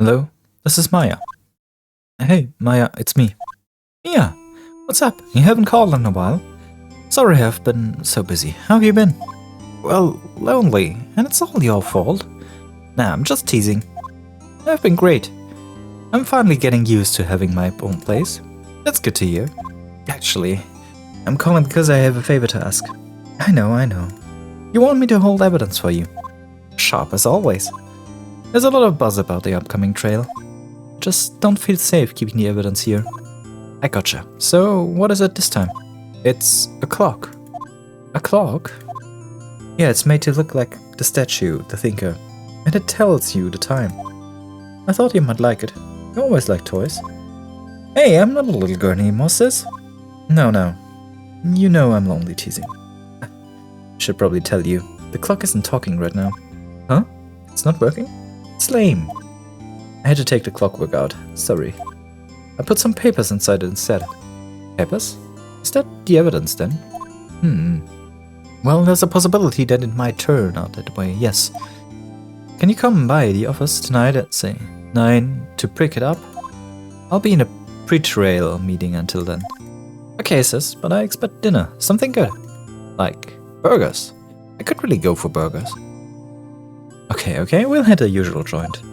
Hello, this is Maya. Hey, Maya, it's me. Mia, what's up? You haven't called in a while. Sorry I've been so busy. How have you been? Well, lonely, and it's all your fault. Nah, I'm just teasing. I've been great. I'm finally getting used to having my own place. That's good to hear. Actually, I'm calling because I have a favor to ask. I know. You want me to hold evidence for you. Sharp as always. There's a lot of buzz about the upcoming trail. Just don't feel safe keeping the evidence here. I gotcha. So, what is it this time? It's a clock. A clock? Yeah, it's made to look like the statue, the thinker. And it tells you the time. I thought you might like it. You always like toys. Hey, I'm not a little girl anymore, sis. No. You know I'm only teasing. Should probably tell you, the clock isn't talking right now. Huh? It's not working? It's lame. I had to take the clockwork out, sorry. I put some papers inside it instead. Papers? Is that the evidence then? Well, there's a possibility that it might turn out that way, yes. Can you come by the office tonight at, say, 9 to pick it up? I'll be in a pre-trail meeting until then. Okay, sis, but I expect dinner. Something good. Like burgers. I could really go for burgers. Okay, we'll hit the usual joint.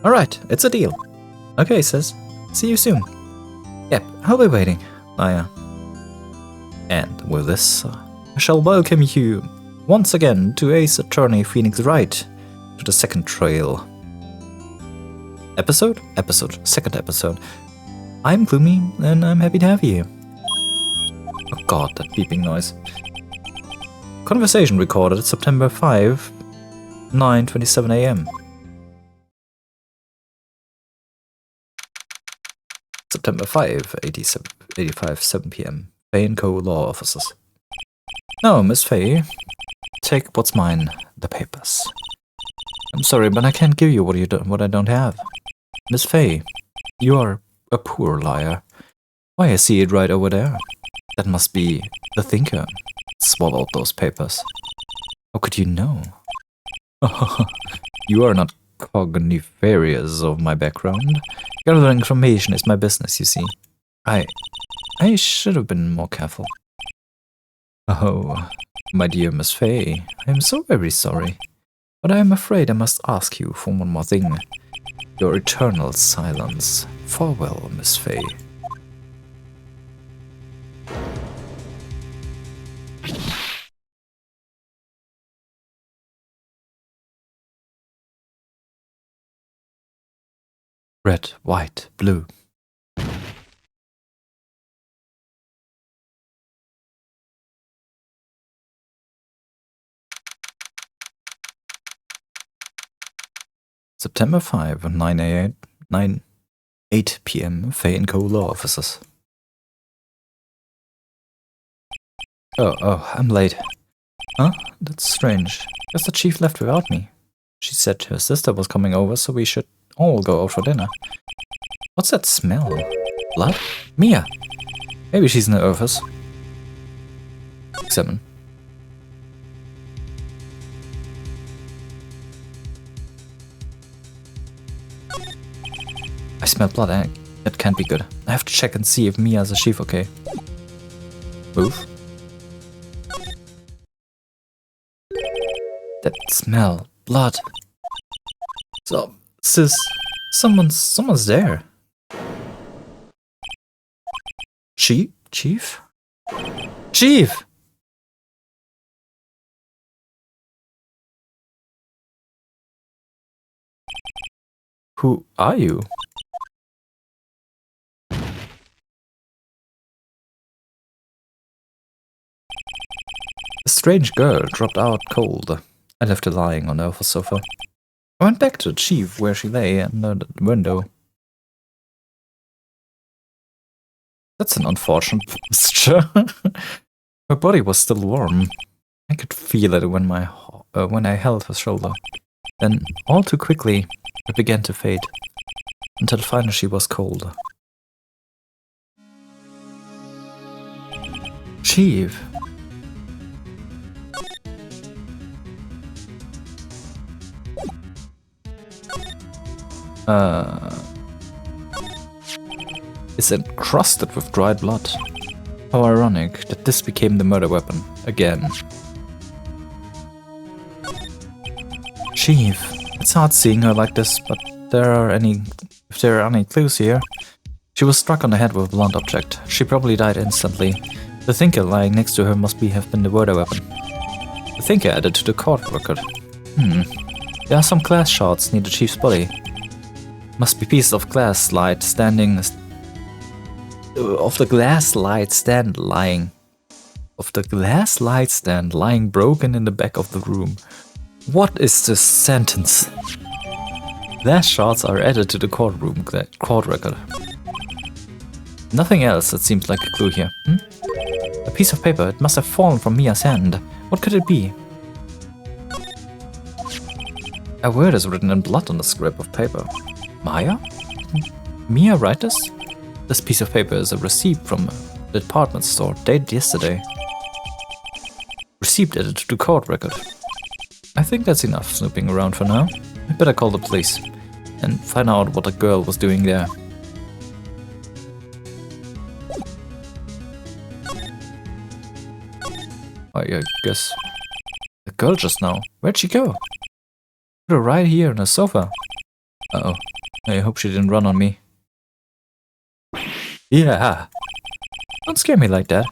Alright, it's a deal. Okay, sis. See you soon. Yep, I'll be waiting. Maya. And with this, I shall welcome you once again to Ace Attorney Pheonix Wright to the second trail. Second episode. I'm Gloomy, and I'm happy to have you. Oh god, that beeping noise. Conversation recorded September 5, 9:27 AM. September 5, 85, 7 PM. Fay and Co. Law Offices. Now, Miss Fay, take what's mine, the papers. I'm sorry, but I can't give you what I don't have. Miss Fay, you are a poor liar. Why, I see it right over there. That must be the thinker. Swallowed those papers. How could you know? You are not cognifarious of my background. Gathering information is my business, you see. I should have been more careful. Oh, my dear Miss Fay, I am so very sorry. But I am afraid I must ask you for one more thing. Your eternal silence. Farewell, Miss Fay. Red, white, blue. September 5, 8 PM, Fay and Co. Law Offices. Oh, I'm late. Huh? That's strange. Guess the chief left without me. She said her sister was coming over, so we should all go out for dinner. What's that smell? Blood? Mia! Maybe she's in the office. 7. I smell blood. That can't be good. I have to check and see if Mia's a chief okay. Move. That smell. Blood. So, sis, someone's there. Chief? Chief! Who are you? A strange girl dropped out cold. I left her lying on the office sofa. I went back to the chief where she lay under the window. That's an unfortunate posture. Her body was still warm. I could feel it when I held her shoulder. Then, all too quickly, it began to fade, until finally she was cold. Chief. is encrusted with dried blood. How ironic that this became the murder weapon again. Chief, it's hard seeing her like this, but if there are any clues here. She was struck on the head with a blunt object. She probably died instantly. The thinker lying next to her must have been the murder weapon. The thinker added to the court record. There are some glass shards near the chief's body. Must be pieces of glass slide standing... Of the glass slide stand lying broken in the back of the room. What is this sentence? Glass shards are added to the court record. Nothing else that seems like a clue here. A piece of paper. It must have fallen from Mia's hand. What could it be? A word is written in blood on the scrap of paper. Maya? Mia write this? This piece of paper is a receipt from the department store dated yesterday. Receipt added to the court record. I think that's enough snooping around for now. I better call the police and find out what the girl was doing there. I guess the girl just now. Where'd she go? Put her right here on the sofa. Uh-oh. I hope she didn't run on me. Yeah. Don't scare me like that.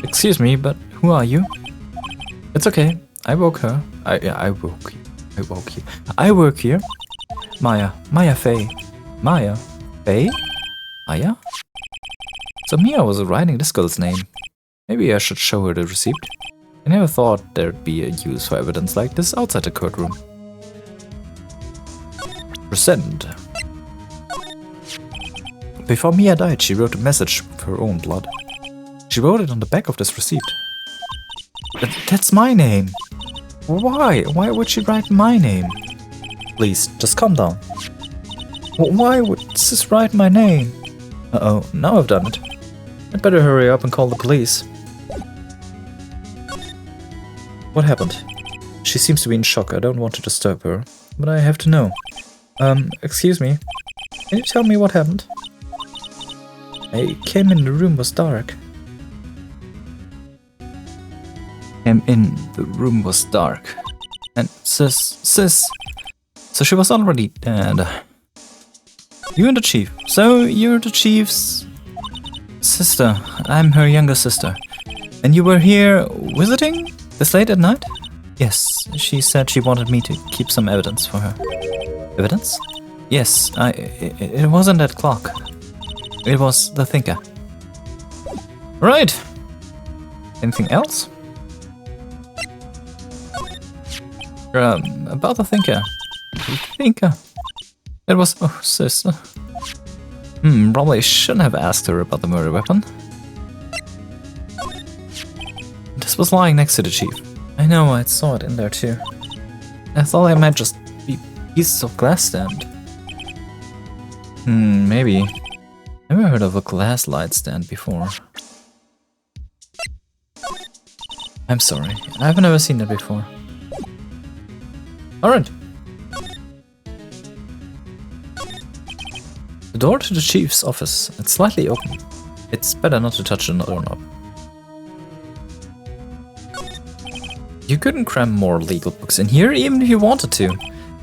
Excuse me, but who are you? It's okay. I woke her. I woke you. I work here. Maya Faye. Maya Faye? Maya? So Mia was writing this girl's name. Maybe I should show her the receipt. I never thought there'd be a use for evidence like this outside the courtroom. Present. Before Mia died, she wrote a message with her own blood. She wrote it on the back of this receipt. That's my name. Why? Why would she write my name? Please, just calm down. Why would sis write my name? Uh-oh, now I've done it. I'd better hurry up and call the police. What happened? She seems to be in shock. I don't want to disturb her, but I have to know. Excuse me. Can you tell me what happened? I came in, the room was dark. And sis. So she was already dead. You and the chief. So you're the chief's sister. I'm her younger sister. And you were here visiting this late at night? Yes, she said she wanted me to keep some evidence for her. Evidence? Yes, it wasn't that clock. It was the thinker. Right. Anything else? About the thinker. The thinker. It was... Oh, sis. Probably shouldn't have asked her about the murder weapon. This was lying next to the chief. I know, I saw it in there too. I thought it might just be pieces of glass stand. Maybe. Never heard of a glass light stand before. I'm sorry, I've never seen it before. Alright. The door to the chief's office. It's slightly open. It's better not to touch the doorknob. You couldn't cram more legal books in here even if you wanted to.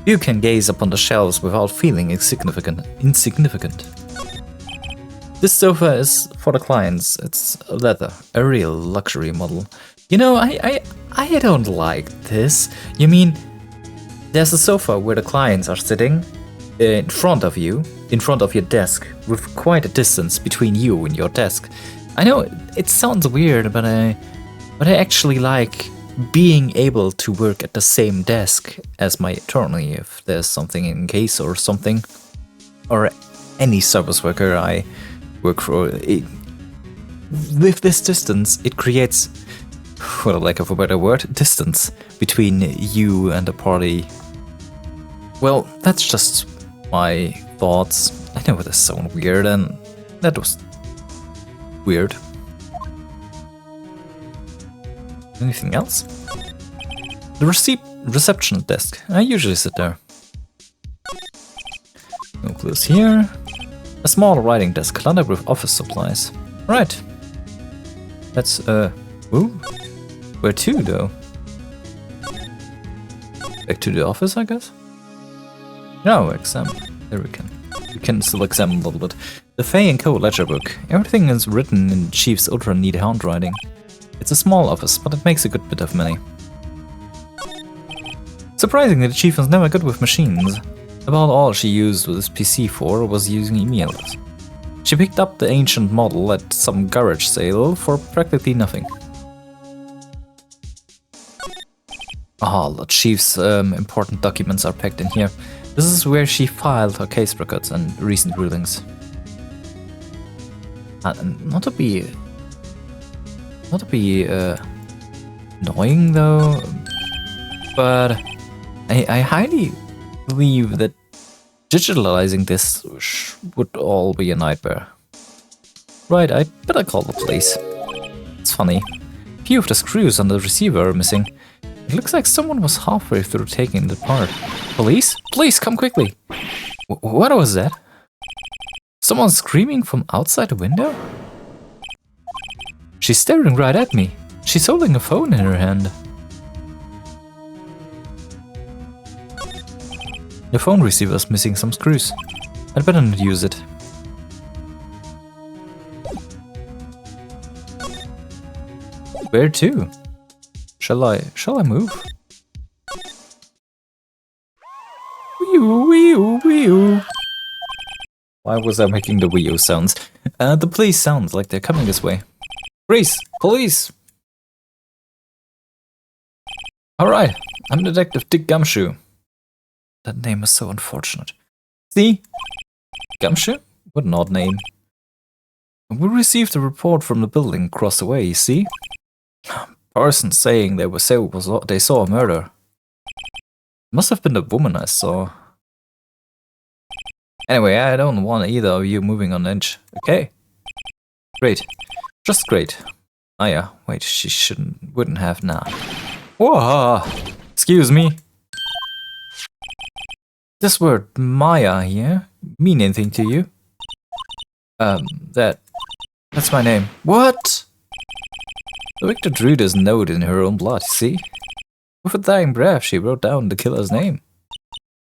You can gaze upon the shelves without feeling insignificant. This sofa is for the clients. It's leather, a real luxury model. You know, I don't like this. You mean, there's a sofa where the clients are sitting in front of you, in front of your desk, with quite a distance between you and your desk. I know it sounds weird, but I actually like being able to work at the same desk as my attorney if there's something in case or something, or any service worker I work for. With this distance, it creates, for the lack of a better word, distance between you and the party. Well, that's just my thoughts. I know this sounds weird, and that was weird. Anything else? The reception desk. I usually sit there. No clues here. A small writing desk cluttered with office supplies. Right. That's, ooh. Where to, though? Back to the office, I guess? No, examine. There we can still examine a little bit. The Fay & Co. ledger book. Everything is written in Chief's ultra-neat handwriting. It's a small office, but it makes a good bit of money. Surprisingly, the Chief was never good with machines. About all she used his PC for was using emails. She picked up the ancient model at some garage sale for practically nothing. Ah, the Chief's important documents are packed in here. This is where she filed her case records and recent rulings. Not to be annoying though, but I highly believe that digitalizing this would all be a nightmare. Right, I better call the police. It's funny. A few of the screws on the receiver are missing. It looks like someone was halfway through taking it apart. Police? Please, come quickly! What was that? Someone screaming from outside the window? She's staring right at me. She's holding a phone in her hand. The phone receiver's missing some screws. I'd better not use it. Where to? Shall I move? Wee-oo, wee-oo, wee-oo. Why was I making the wee-oo sounds? The police sounds like they're coming this way. Police! Police! Alright, I'm Detective Dick Gumshoe. That name is so unfortunate. See? Gumshoe? What an odd name. We received a report from the building across the way, you see? Person saying they saw a murder. Must have been the woman I saw. Anyway, I don't want either of you moving on edge. Okay. Great. Just great. Oh yeah, wait, she wouldn't have now. Whoa! Excuse me. This word Maya here mean anything to you? That's my name. What? The victor drew this note in her own blood, see? With a dying breath, she wrote down the killer's name.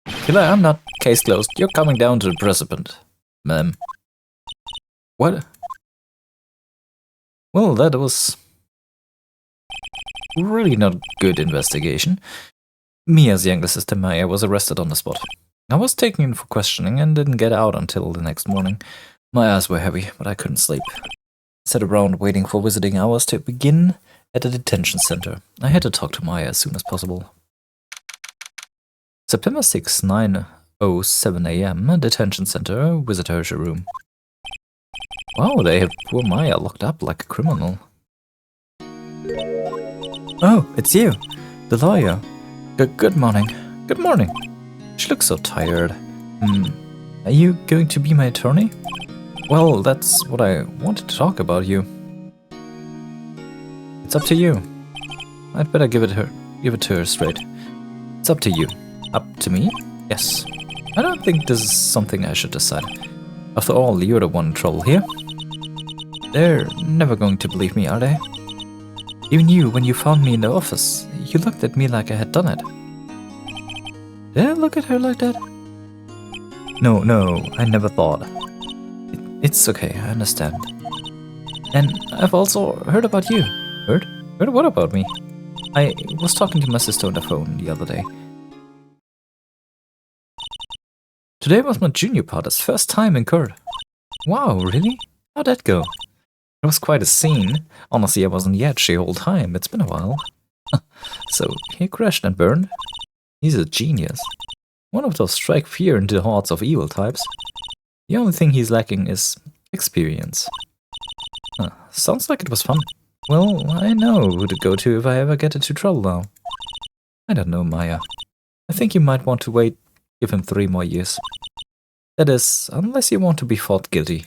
Killer, I'm not. Case closed. You're coming down to the precipice, ma'am. What? Well, that was really not a good investigation. Mia's younger sister Maya was arrested on the spot. I was taken in for questioning and didn't get out until the next morning. My eyes were heavy, but I couldn't sleep. I sat around waiting for visiting hours to begin at the detention center. I had to talk to Maya as soon as possible. September 6, 9:07 AM, detention center, visitor's room. Wow, they have poor Maya locked up like a criminal. Oh, it's you, the lawyer. Good morning. Good morning. She looks so tired. Are you going to be my attorney? Well, that's what I wanted to talk about you. It's up to you. I'd better give it to her straight. It's up to you. Up to me? Yes. I don't think this is something I should decide. After all, you're the one in trouble here. They're never going to believe me, are they? Even you, when you found me in the office, you looked at me like I had done it. Did I look at her like that? No, I never thought. It's okay, I understand. And I've also heard about you. Heard? Heard what about me? I was talking to my sister on the phone the other day. Today was my junior partner's first time in court. Wow, really? How'd that go? It was quite a scene. Honestly, I wasn't yet the whole time. It's been a while. So, he crashed and burned. He's a genius. One of those strike fear into the hearts of evil types. The only thing he's lacking is experience. Sounds like it was fun. Well, I know who to go to if I ever get into trouble now. I don't know, Maya. I think you might want to wait. Give him 3 more years. That is, unless you want to be thought guilty.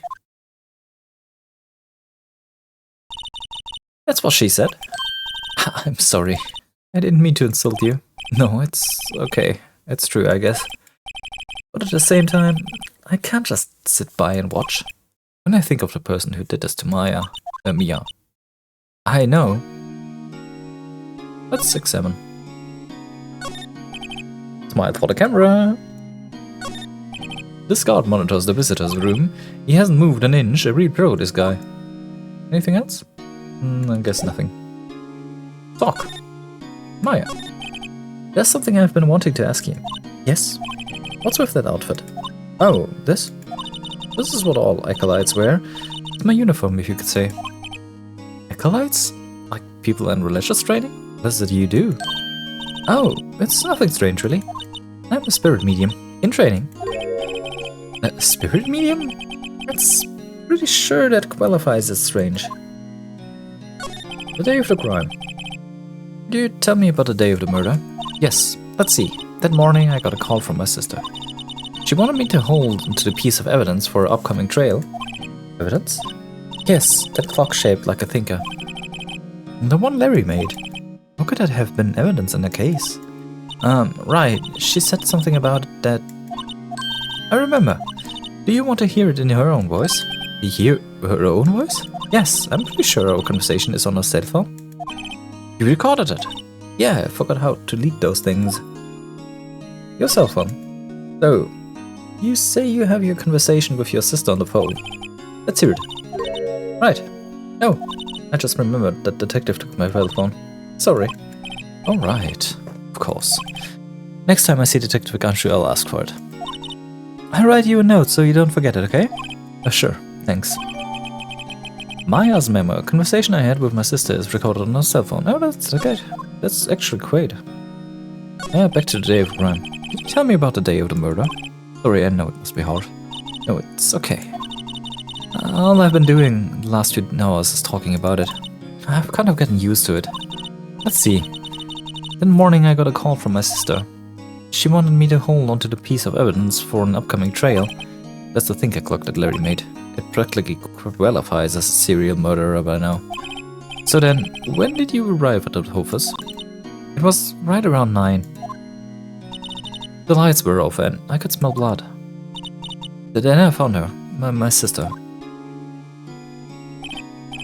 That's what she said. I'm sorry. I didn't mean to insult you. No, it's okay. It's true, I guess. But at the same time, I can't just sit by and watch. When I think of the person who did this to Mia, I know. Let's examine. Smile for the camera. This guard monitors the visitor's room. He hasn't moved an inch. A real pro, this guy. Anything else? I guess nothing. Talk. Maya. There's something I've been wanting to ask you. Yes? What's with that outfit? Oh, this? This is what all acolytes wear. It's my uniform, if you could say. Acolytes? Like people in religious training? What is it you do? Oh, it's nothing strange, really. I'm a spirit medium. In training. A spirit medium? That's pretty sure that qualifies as strange. The day of the crime. Could you tell me about the day of the murder? Yes, let's see. That morning I got a call from my sister. She wanted me to hold onto the piece of evidence for her upcoming trail. Evidence? Yes, that clock shaped like a thinker. The one Larry made. How could that have been evidence in the case? Right, she said something about that. I remember. Do you want to hear it in her own voice? You hear her own voice? Yes, I'm pretty sure our conversation is on her cell phone. You recorded it? Yeah, I forgot how to delete those things. Your cell phone? So, you say you have your conversation with your sister on the phone. Let's hear it. Right. Oh, I just remembered that detective took my cell phone. Sorry. Alright, of course. Next time I see Detective Ganshu, I'll ask for it. I'll write you a note so you don't forget it, okay? Sure, thanks. Maya's memo, a conversation I had with my sister, is recorded on her cell phone. Oh, that's okay. That's actually great. Yeah, back to the day of the crime. Can you tell me about the day of the murder? Sorry, I know it must be hard. No, it's okay. All I've been doing the last few hours is talking about it. I've kind of gotten used to it. Let's see. That morning I got a call from my sister. She wanted me to hold onto the piece of evidence for an upcoming trail. That's the thinker clock that Larry made. It practically qualifies as a serial murderer by now. So then, when did you arrive at the office? It was right around 9. The lights were off and I could smell blood. Then I found her, my sister.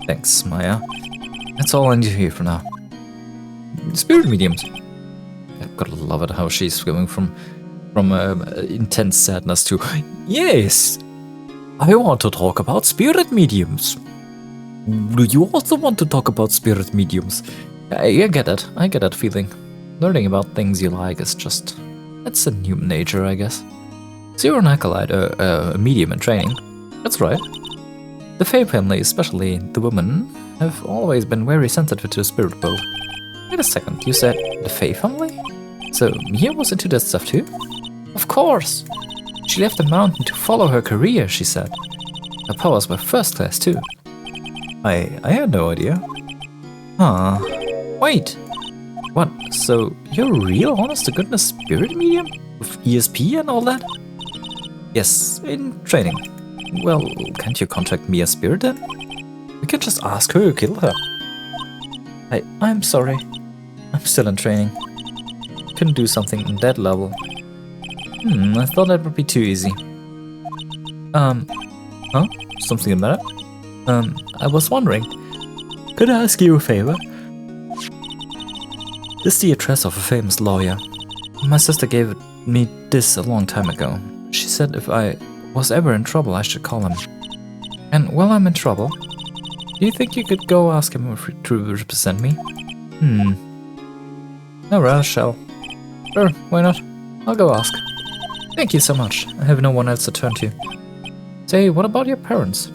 Thanks, Maya. That's all I need to hear for now. Spirit mediums. I've gotta love it how she's going from intense sadness to yes, I want to talk about spirit mediums. Do you also want to talk about spirit mediums? I get it. I get that feeling. Learning about things you like is just that's a human nature, I guess. So you're an acolyte, a medium in training. That's right. The Fae family, especially the women, have always been very sensitive to the spirit world. Wait a second, you said the Fae family? So Mia was into that stuff too? Of course! She left the mountain to follow her career, she said. Her powers were first class too. I had no idea. Huh. Wait! What, so you're a real honest-to-goodness spirit medium? With ESP and all that? Yes, in training. Well, can't you contact Mia's spirit then? We can just ask her to kill her. I'm sorry. I'm still in training. Couldn't do something on that level. I thought that would be too easy. Huh? Something the matter? I was wondering, could I ask you a favor? This is the address of a famous lawyer. My sister gave me this a long time ago. She said if I was ever in trouble, I should call him. And while I'm in trouble, do you think you could go ask him to represent me? Alright, I shall. Sure, why not? I'll go ask. Thank you so much. I have no one else to turn to. Say, what about your parents?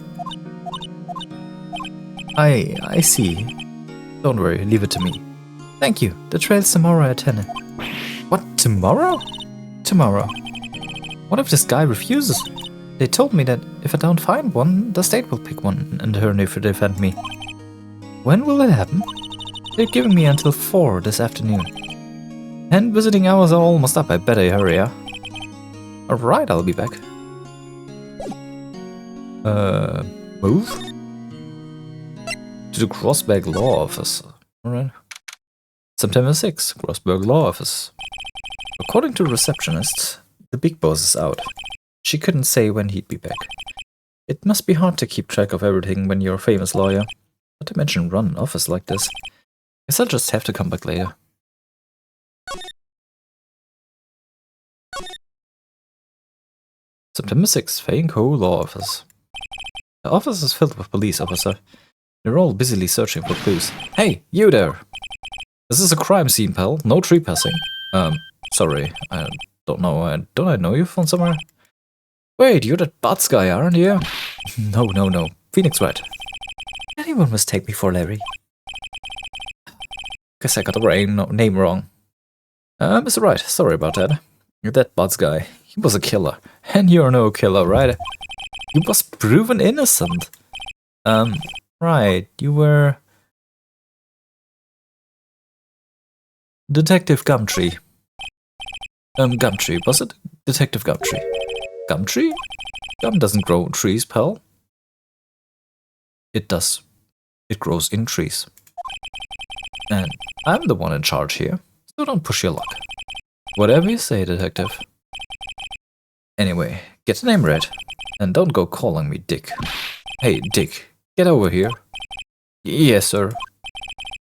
I see. Don't worry, leave it to me. Thank you. The trail's tomorrow at 10. What, tomorrow? Tomorrow. What if this guy refuses? They told me that if I don't find one, the state will pick one and turn to defend me. When will it happen? They're giving me until 4 this afternoon. And visiting hours are almost up, I better hurry, yeah? Alright, I'll be back. Move? To the Grossberg Law Office. Alright. September 6, Grossberg Law Office. According to the receptionist, the big boss is out. she couldn't say when he'd be back. It must be hard to keep track of everything when you're a famous lawyer. Not to mention run an office like this. Guess I'll just have to come back later. September 6th, Pheonix Law Office. The office is filled with police officers. They're all busily searching for clues. Hey, you there! This is a crime scene, pal. No trespassing. Sorry. I don't know. Don't I know you from somewhere? Wait, you're that Butts guy, aren't you? No. Pheonix Wright. Anyone mistake me for Larry? Guess I got the name wrong. Mr. Wright, sorry about that. You're that Butts guy. He was a killer. And you're no killer, right? You was proven innocent. Right, you were... Detective Gumtree. Gumtree, was it? Detective Gumtree. Gumtree? Gum doesn't grow on trees, pal. It does. It grows in trees. And I'm the one in charge here, so don't push your luck. Whatever you say, detective. Anyway, get the name right. And don't go calling me Dick. Hey, Dick, get over here. Yes, sir.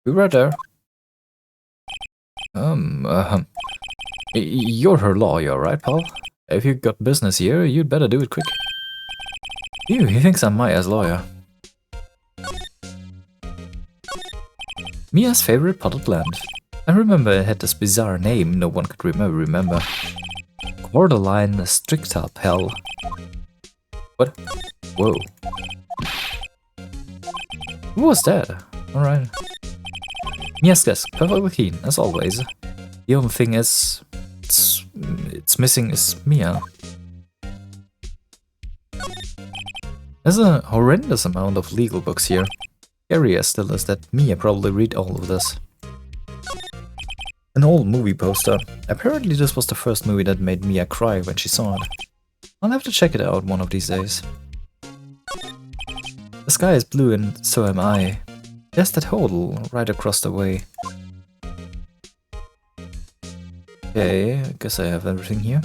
Be right there. You're her lawyer, right, pal? If you got business here, you'd better do it quick. Ew, he thinks I'm Maya's lawyer. Mia's favorite potted land. I remember it had this bizarre name no one could remember. Borderline stricta, pal. What? Whoa. Who was that? Alright. Mia's desk, perfectly clean, as always. The only thing is... It's missing is Mia. There's a horrendous amount of legal books here. Scary still is that Mia probably read all of this. An old movie poster. Apparently this was the first movie that made Mia cry when she saw it. I'll have to check it out one of these days. The sky is blue and so am I. There's that hotel right across the way. Okay, I guess I have everything here.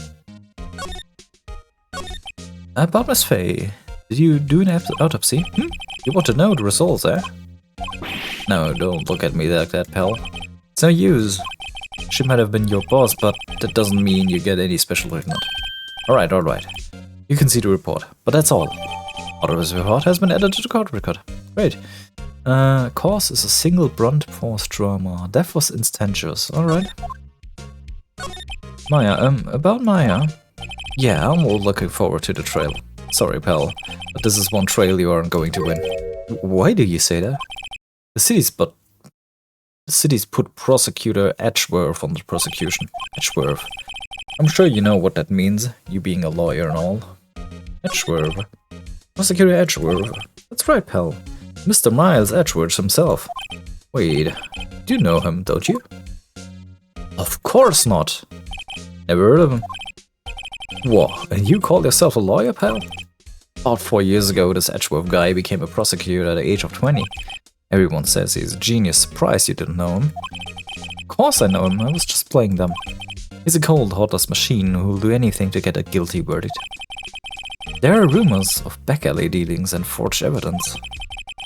About Miss Faye. Did you do an autopsy? You want to know the results, eh? No, don't look at me like that, pal. It's no use. She might have been your boss, but that doesn't mean you get any special treatment. Alright. You can see the report, but that's all. Autopsy report has been added to the court record. Great. Cause is a single blunt force trauma. Death was instantaneous. Alright. Maya, about Maya. Yeah, I'm all looking forward to the trail. Sorry, pal, but this is one trail you aren't going to win. Why do you say that? The city's put Prosecutor Edgeworth on the prosecution. Edgeworth. I'm sure you know what that means, you being a lawyer and all. Edgeworth. Prosecutor Edgeworth. That's right, pal. Mr. Miles Edgeworth himself. Wait, you know him, don't you? Of course not. Never heard of him. What, and you call yourself a lawyer, pal? About 4 years ago, this Edgeworth guy became a prosecutor at the age of 20. Everyone says he's a genius. Surprised you didn't know him. Of course I know him, I was just playing them. He's a cold, heartless machine who'll do anything to get a guilty verdict. There are rumors of back alley dealings and forged evidence.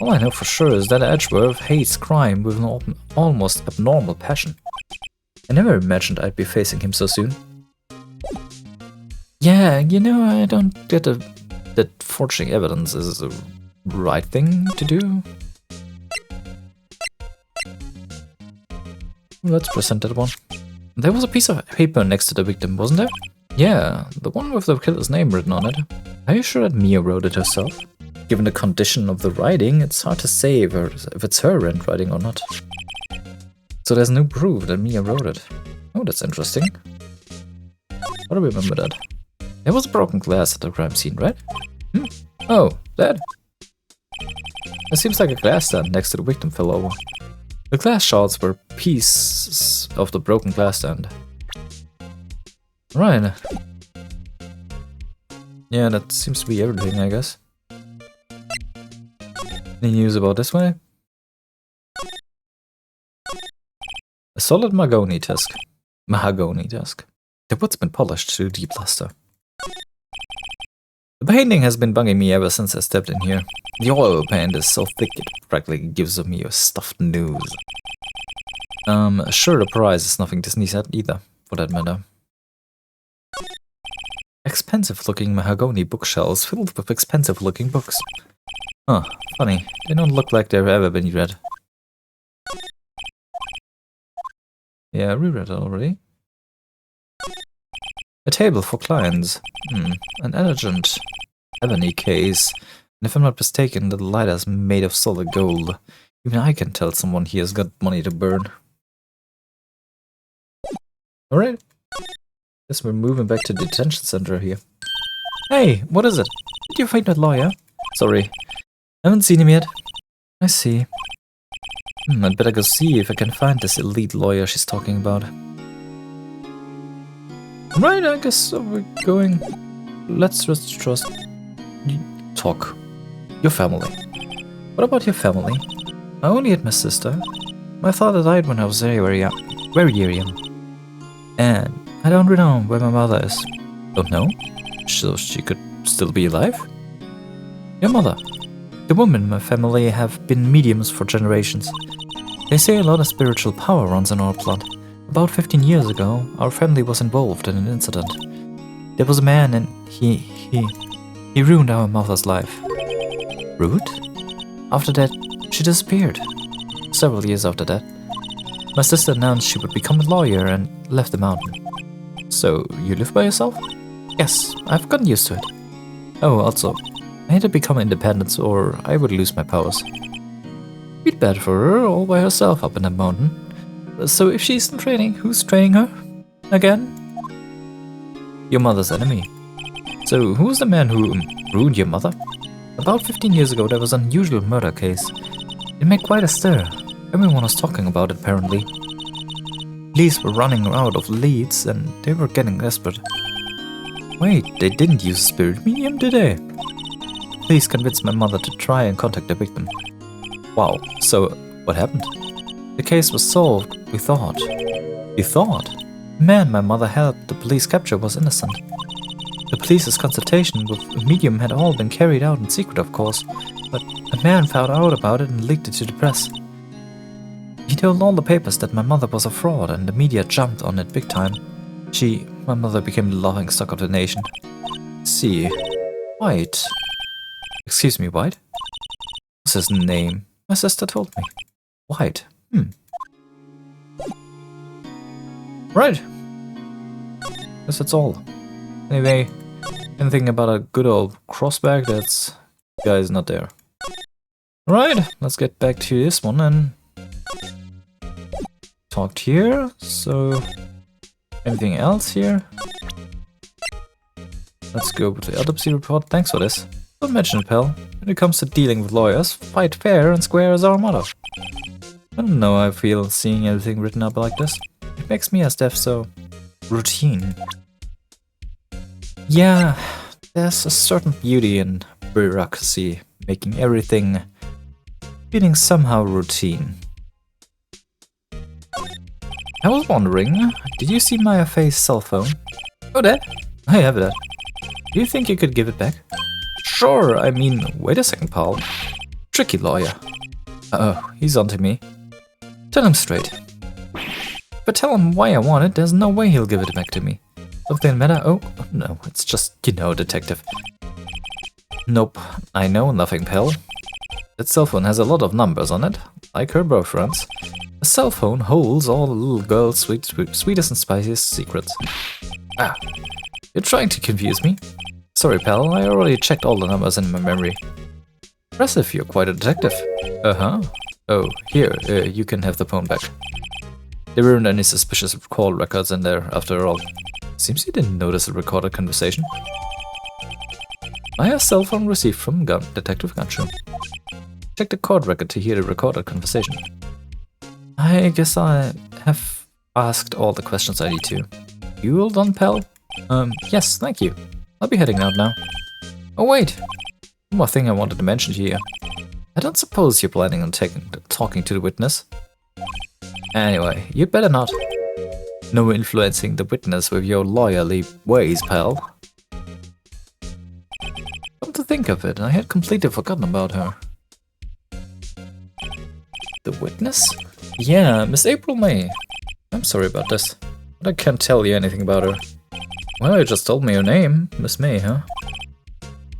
All I know for sure is that Edgeworth hates crime with an almost abnormal passion. I never imagined I'd be facing him so soon. Yeah, you know, I don't get that forging evidence is the right thing to do. Let's present that one. There was a piece of paper next to the victim, wasn't there? Yeah, the one with the killer's name written on it. Are you sure that Mia wrote it herself? Given the condition of the writing, it's hard to say if it's her handwriting or not. So there's no proof that Mia wrote it. Oh, that's interesting. I don't remember that. There was a broken glass at the crime scene, right? Oh, that? It seems like a glass stand next to the victim fell over. The glass shards were pieces of the broken glass stand. Right. Yeah, that seems to be everything, I guess. Any news about this way? A solid mahogany desk. The wood's been polished to deep luster. The painting has been bugging me ever since I stepped in here. The oil paint is so thick it practically gives me a stuffed nose. Sure, the price is nothing to sneeze at either, for that matter. Expensive-looking mahogany bookshelves filled with expensive-looking books. Huh, funny. They don't look like they've ever been read. Yeah, I reread it already. A table for clients. An elegant ebony case. And if I'm not mistaken, the lighter is made of solid gold. Even I can tell someone here has got money to burn. Alright. Guess we're moving back to the detention center here. Hey, what is it? Did you find that lawyer? Sorry, haven't seen him yet. I see. I'd better go see if I can find this elite lawyer she's talking about. Right, I guess we're going. Let's just talk. Your family. What about your family? I only had my sister. My father died when I was very young. Very young. And I don't know where my mother is. Don't know? So she could still be alive? Your mother. The women in my family have been mediums for generations. They say a lot of spiritual power runs in our blood. About 15 years ago, our family was involved in an incident. There was a man and he ruined our mother's life. Rude? After that, she disappeared. Several years after that, my sister announced she would become a lawyer and left the mountain. So, you live by yourself? Yes, I've gotten used to it. Oh, also, I had to become independent or I would lose my powers. Bit bad for her, all by herself up in the mountain. So if she's in training, who's training her? Again? Your mother's enemy. So who's the man who ruined your mother? About 15 years ago there was an unusual murder case. It made quite a stir. Everyone was talking about it apparently. Police were running out of leads and they were getting desperate. Wait, they didn't use a spirit medium, did they? Police convinced my mother to try and contact the victim. Wow, so what happened? The case was solved, we thought. You thought? The man my mother helped the police capture was innocent. The police's consultation with a medium had all been carried out in secret, of course, but a man found out about it and leaked it to the press. He told all the papers that my mother was a fraud and the media jumped on it big time. My mother became the laughingstock of the nation. See, White. Excuse me, White? What's his name? My sister told me. White. Right. Guess that's all. Anyway, anything about a good old crossback, that's... the guy is not there. Right, let's get back to this one and... talked here, so... anything else here? Let's go with the autopsy report, thanks for this. Don't mention it, pal. When it comes to dealing with lawyers, fight fair and square is our motto. I don't know how I feel seeing everything written up like this. It makes me as deaf so... routine. Yeah, there's a certain beauty in bureaucracy, making everything feeling somehow routine. I was wondering, did you see Maya Faye's cell phone? Oh, there. I have that. Do you think you could give it back? Sure, I mean, wait a second, pal. Tricky lawyer. Uh-oh, he's onto me. Tell him straight. But tell him why I want it, there's no way he'll give it back to me. Something the matter? Oh, no, it's just, you know, detective. Nope, I know nothing, pal. That cell phone has a lot of numbers on it, like her boyfriend's. A cell phone holds all the little girl's sweetest and spiciest secrets. Ah, you're trying to confuse me? Sorry, pal, I already checked all the numbers in my memory. Impressive, you're quite a detective. Uh-huh. Oh, here, you can have the phone back. There weren't any suspicious call records in there, after all. Seems you didn't notice a recorded conversation. Maya's cell phone received from Detective Gunshot. Check the court record to hear the recorded conversation. I guess I have asked all the questions I need to. You all done, pal? Yes, thank you. I'll be heading out now. Oh wait! One more thing I wanted to mention to you. I don't suppose you're planning on talking to the witness? Anyway, you'd better not. No influencing the witness with your lawyerly ways, pal. think of it, I had completely forgotten about her. The witness? Yeah, Miss April May. I'm sorry about this, but I can't tell you anything about her. Well, you just told me her name, Miss May, huh?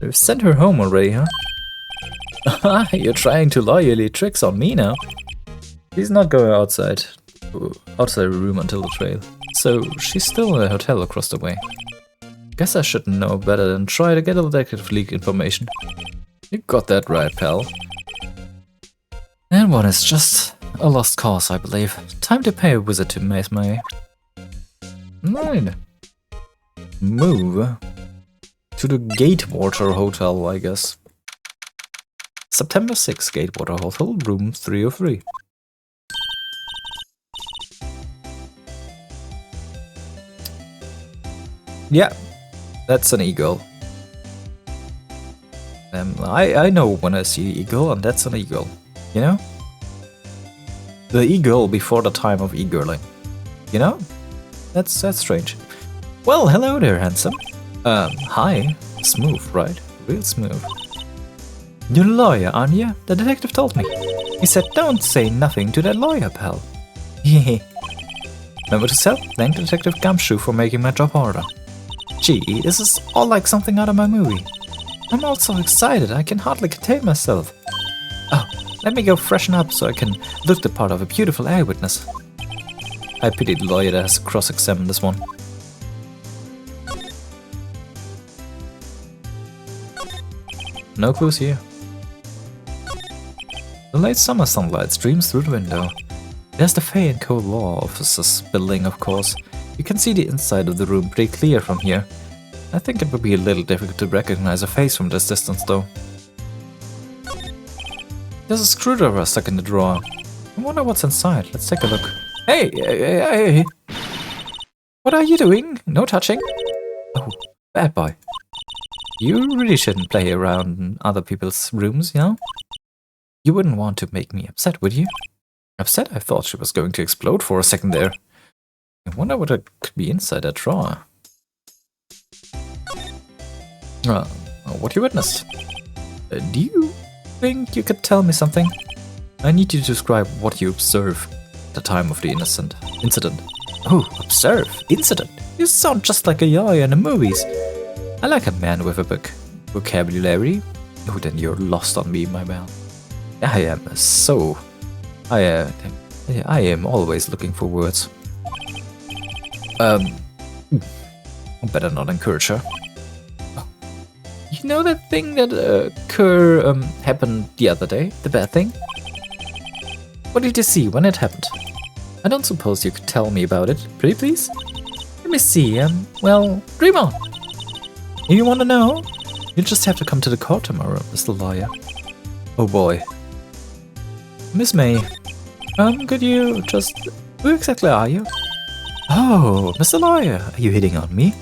You've sent her home already, huh? Aha, you're trying to loyally tricks on me now. She's not going outside her room until the trail, so she's still in a hotel across the way. Guess I should know better than try to get a detective leak information. You got that right, pal. That one is just a lost cause, I believe. Time to pay a visit to Miss May. Right. Move to the Gatewater Hotel, I guess. September 6, Gatewater Hotel, room 303. Yeah, that's an eagle. I know when I see eagle, and that's an eagle. You know? The eagle before the time of e-girling. You know? That's strange. Well, hello there, handsome. Hi. Smooth, right? Real smooth. You're a lawyer, aren't you? The detective told me. He said don't say nothing to that lawyer, pal. Hehe. Remember to thank Detective Gumshoe for making my job harder. Gee, this is all like something out of my movie. I'm all so excited I can hardly contain myself. Oh, let me go freshen up so I can look the part of a beautiful eyewitness. I pity the lawyer that has to cross-examine this one. No clues here. The late summer sunlight streams through the window. There's the Fay & Co. law officer's building, of course. You can see the inside of the room pretty clear from here. I think it would be a little difficult to recognize a face from this distance, though. There's a screwdriver stuck in the drawer. I wonder what's inside. Let's take a look. Hey! What are you doing? No touching? Oh, bad boy. You really shouldn't play around in other people's rooms, you know? You wouldn't want to make me upset, would you? Upset? I thought she was going to explode for a second there. I wonder what could be inside that drawer. What you witnessed? Do you think you could tell me something? I need you to describe what you observed at the time of the incident. Oh, observe? Incident? You sound just like a lawyer in the movies. I like a man with a vocabulary. Oh, then you're lost on me, my man. I am so... I am always looking for words. Better not encourage her. Oh. You know that thing that happened the other day? The bad thing? What did you see when it happened? I don't suppose you could tell me about it, pretty please? Let me see, well, dream on. If you want to know, you'll just have to come to the court tomorrow, Mr. Lawyer. Oh boy. Miss May, could you just... Who exactly are you? Oh, Mr. Lawyer, are you hitting on me?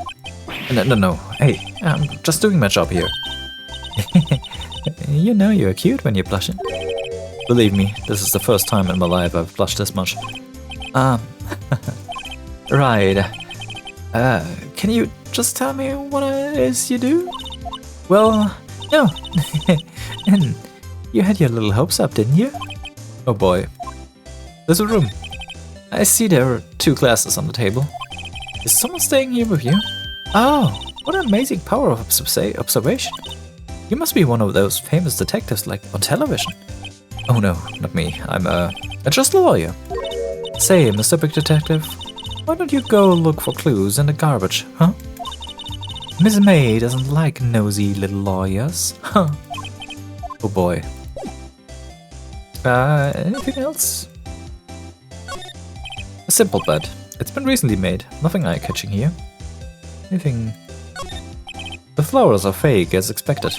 No, hey, I'm just doing my job here. You know you're cute when you're blushing. Believe me, this is the first time in my life I've blushed this much. Right. Can you just tell me what it is you do? Well, no. And you had your little hopes up, didn't you? Oh boy. There's a room. I see there are 2 glasses on the table. Is someone staying here with you? Oh, what an amazing power of observation. You must be one of those famous detectives like on television. Oh no, not me. I'm just a lawyer. Say, Mr. Big Detective, why don't you go look for clues in the garbage, huh? Miss May doesn't like nosy little lawyers, huh? Oh boy. Anything else? A simple bed. It's been recently made. Nothing eye-catching here. Anything... The flowers are fake, as expected.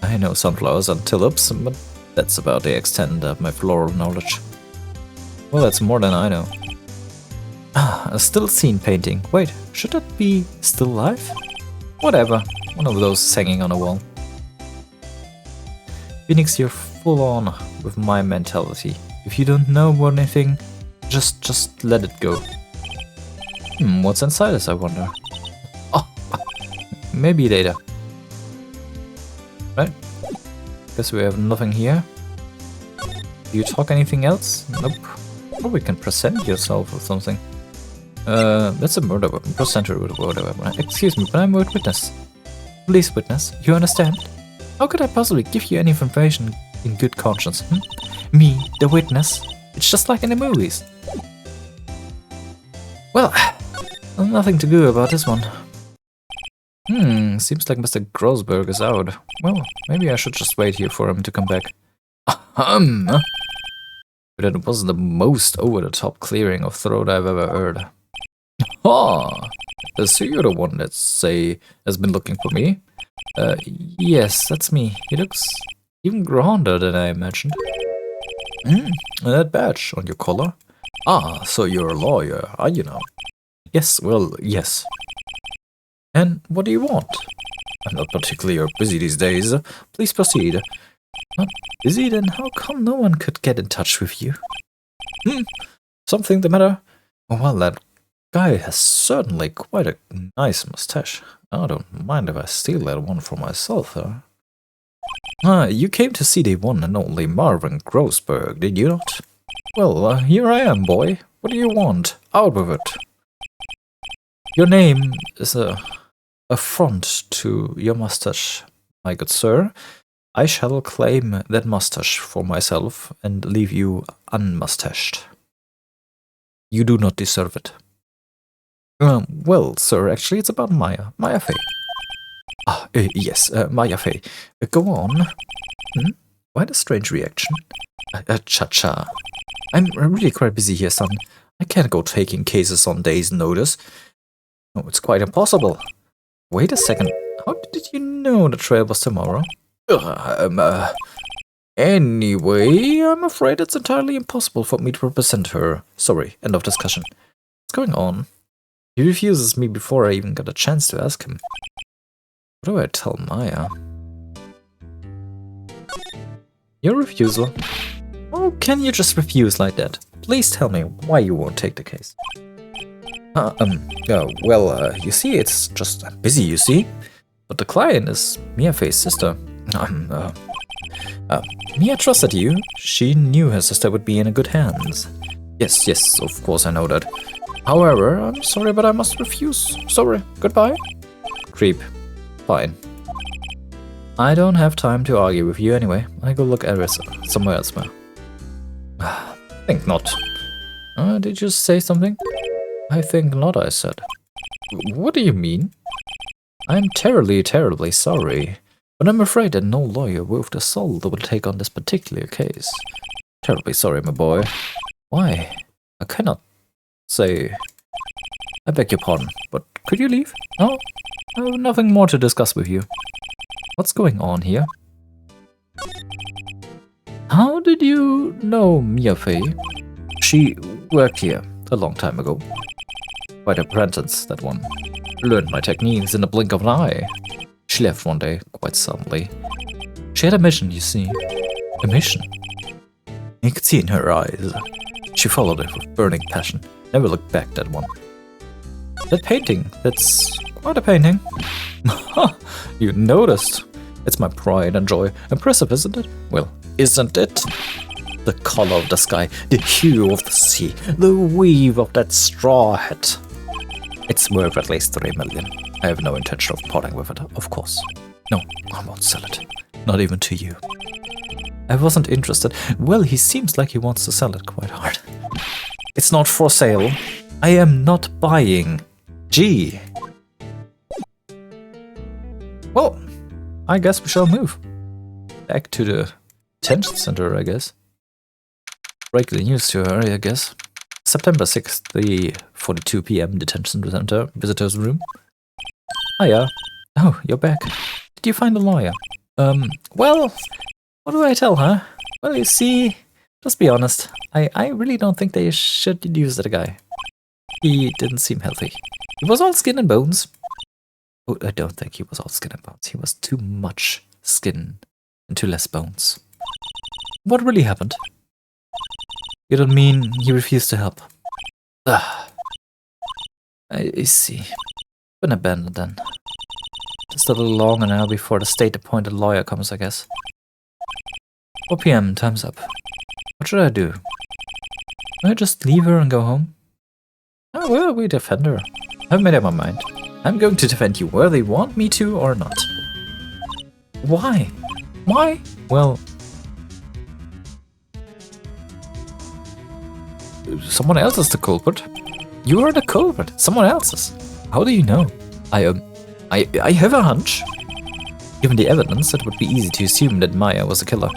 I know sunflowers and tulips, but that's about the extent of my floral knowledge. Well, that's more than I know. Ah, a still scene painting. Wait, should that be still life? Whatever. One of those hanging on a wall. Pheonix, you're full on with my mentality. If you don't know about anything, just let it go. What's inside us, I wonder? Oh, maybe data. Right? Guess we have nothing here. Do you talk anything else? Nope. Probably can present yourself or something. That's a murder weapon. Present her with a murder weapon. Excuse me, but I'm a witness. Please, witness. You understand? How could I possibly give you any information in good conscience? Me, the witness. It's just like in the movies. Well, nothing to do about this one. Seems like Mr. Grossberg is out. Well, maybe I should just wait here for him to come back. But it wasn't the most over-the-top clearing of throat I've ever heard. Ah, so you're the one that has been looking for me? Yes, that's me. He looks even grander than I imagined. That badge on your collar? Ah, so you're a lawyer, are you now? Yes, well, yes. And what do you want? I'm not particularly busy these days. Please proceed. Not busy? Then how come no one could get in touch with you? Something the matter? Well, that guy has certainly quite a nice mustache. I don't mind if I steal that one for myself, you came to see the one and only Marvin Grossberg, did you not? Well, here I am, boy. What do you want? Out with it. Your name is a affront to your mustache, my good sir. I shall claim that mustache for myself and leave you unmustached. You do not deserve it. Well, sir, actually it's about Maya. Maya Fey. Yes, Maya Fey. Go on. Why the strange reaction? Cha-cha. I'm really quite busy here, son. I can't go taking cases on days' notice. Oh, it's quite impossible. Wait a second. How did you know the trail was tomorrow? Anyway, I'm afraid it's entirely impossible for me to represent her. Sorry, end of discussion. What's going on? He refuses me before I even got a chance to ask him. What do I tell Maya? Your refusal? Oh, can you just refuse like that? Please tell me why you won't take the case. You see, it's just I'm busy, you see. But the client is Mia Fey's sister. Mia trusted you. She knew her sister would be in good hands. Yes, of course I know that. However, I'm sorry, but I must refuse. Sorry, goodbye. Creep. Fine. I don't have time to argue with you anyway. I go look at somewhere else. Think not. Did you say something? I think not, I said. What do you mean? I'm terribly sorry, but I'm afraid that no lawyer worth the salt will take on this particular case. Terribly sorry, my boy. Why? I cannot say... I beg your pardon, but could you leave? No? I have nothing more to discuss with you. What's going on here? How did you know Mia Fey? She worked here a long time ago. Quite a apprentice, that one. Learned my techniques in the blink of an eye. She left one day, quite suddenly. She had a mission, you see. A mission? You could see in her eyes. She followed it with burning passion. Never looked back, that one. That painting, that's quite a painting. You noticed. It's my pride and joy. Impressive, isn't it? Well, isn't it? The color of the sky, the hue of the sea, the weave of that straw hat. It's worth at least 3 million. I have no intention of parting with it, of course. No, I won't sell it. Not even to you. I wasn't interested. Well, he seems like he wants to sell it quite hard. It's not for sale. I am not buying. Gee. Well, I guess we shall move. Back to the detention center, I guess. Break the news to her, I guess. September 6th, the 42 p.m. detention center visitors room. Hiya. Oh, you're back. Did you find a lawyer? Well, what do I tell her? Well, you see, just be honest. I really don't think they should use that guy. He didn't seem healthy. He was all skin and bones. Oh, I don't think he was all skin and bones. He was too much skin and too less bones. What really happened? You don't mean he refused to help? I see. Been abandoned then. Just a little longer now before the state-appointed lawyer comes, I guess. 4 PM, time's up. What should I do? Will I just leave her and go home? Oh, well, we defend her. I've made up my mind. I'm going to defend you whether you want me to or not. Why? Why? Well... someone else is the culprit. You are the culprit. Someone else is. How do you know? I have a hunch. Given the evidence, it would be easy to assume that Maya was the killer.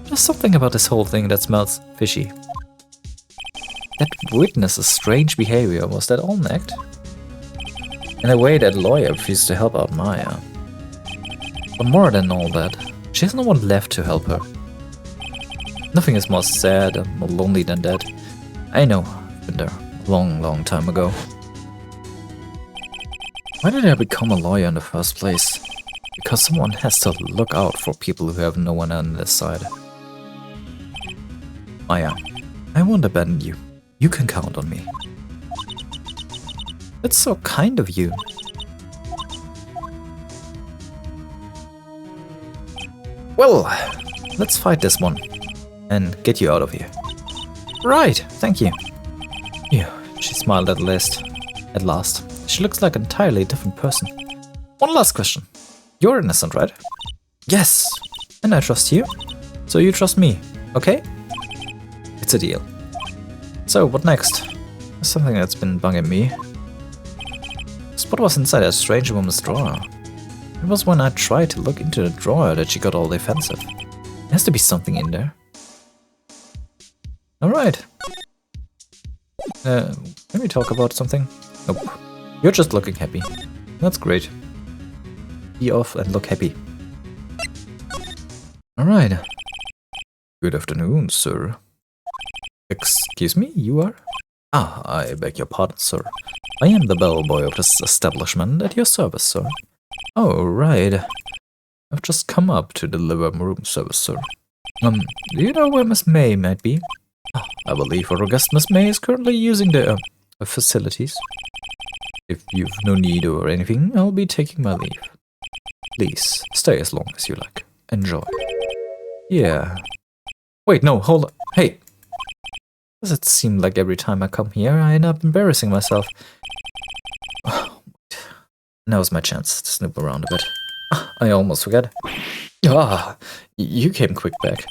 There's something about this whole thing that smells fishy. That witness's strange behavior, was that all an act? In a way, that lawyer refused to help out Maya. But more than all that, she has no one left to help her. Nothing is more sad and more lonely than that. I know, I've been there a long time ago. Why did I become a lawyer in the first place? Because someone has to look out for people who have no one on their side. Maya, I won't abandon you. You can count on me. That's so kind of you. Well, let's fight this one and get you out of here. Right, thank you. Yeah, she smiled at last. She looks like an entirely different person. One last question. You're innocent, right? Yes, and I trust you. So you trust me, okay? It's a deal. So, what next? There's something that's been bugging me. What was inside that strange woman's drawer? It was when I tried to look into the drawer that she got all defensive. There has to be something in there. Alright. Can we talk about something? Nope. You're just looking happy. That's great. Be off and look happy. Alright. Good afternoon, sir. Excuse me, you are? Ah, I beg your pardon, sir. I am the bellboy of this establishment at your service, sir. Oh, right. I've just come up to deliver room service, sir. Do you know where Miss May might be? I believe our guest Miss May is currently using the facilities. If you've no need or anything, I'll be taking my leave. Please, stay as long as you like. Enjoy. Yeah. Wait, no, hold on. Hey! Does it seem like every time I come here, I end up embarrassing myself? Now's my chance to snoop around a bit. I almost forgot. You came quick back.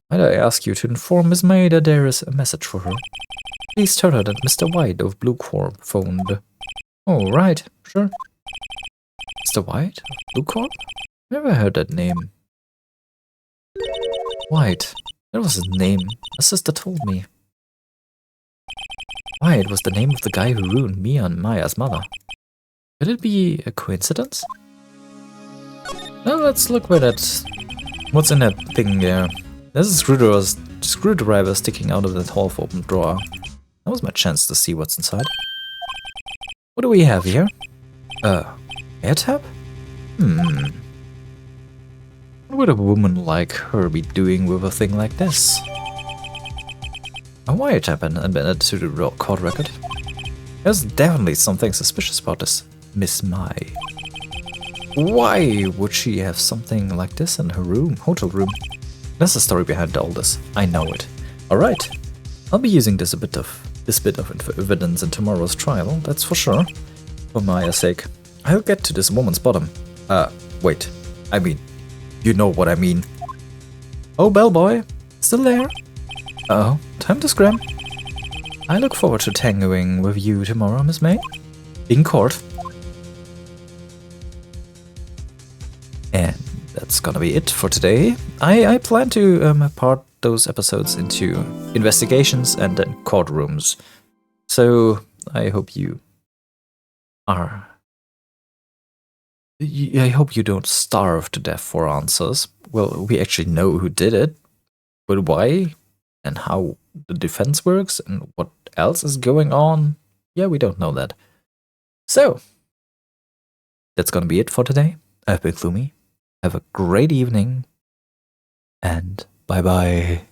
Might I ask you to inform Miss May that there is a message for her? Please tell her that Mr. White of Blue Corp phoned. Oh, right, sure. Mr. White of Blue Corp? Never heard that name. White. That was his name. My sister told me. White was the name of the guy who ruined me and Maya's mother. Could it be a coincidence? Now let's look what's in that thing there. There's a screwdriver sticking out of that half-open drawer. That was my chance to see what's inside. What do we have here? Air tap? What would a woman like her be doing with a thing like this? A wiretap embedded to the court record. There's definitely something suspicious about this Miss Mai. Why would she have something like this in her hotel room? There's a story behind all this. I know it. Alright. I'll be using this bit of evidence in tomorrow's trial, that's for sure. For Maya's sake. I'll get to this woman's bottom. Wait. I mean, you know what I mean. Oh, bellboy. Still there? Uh-oh. Time to scram. I look forward to tangoing with you tomorrow, Miss May. In court. And that's gonna be it for today. I plan to part those episodes into investigations and then courtrooms. So I hope you are... I hope you don't starve to death for answers. Well, we actually know who did it, but why and how the defense works and what else is going on, yeah, we don't know that. So, that's gonna be it for today. I've been Gloomy. Have a great evening, and bye-bye.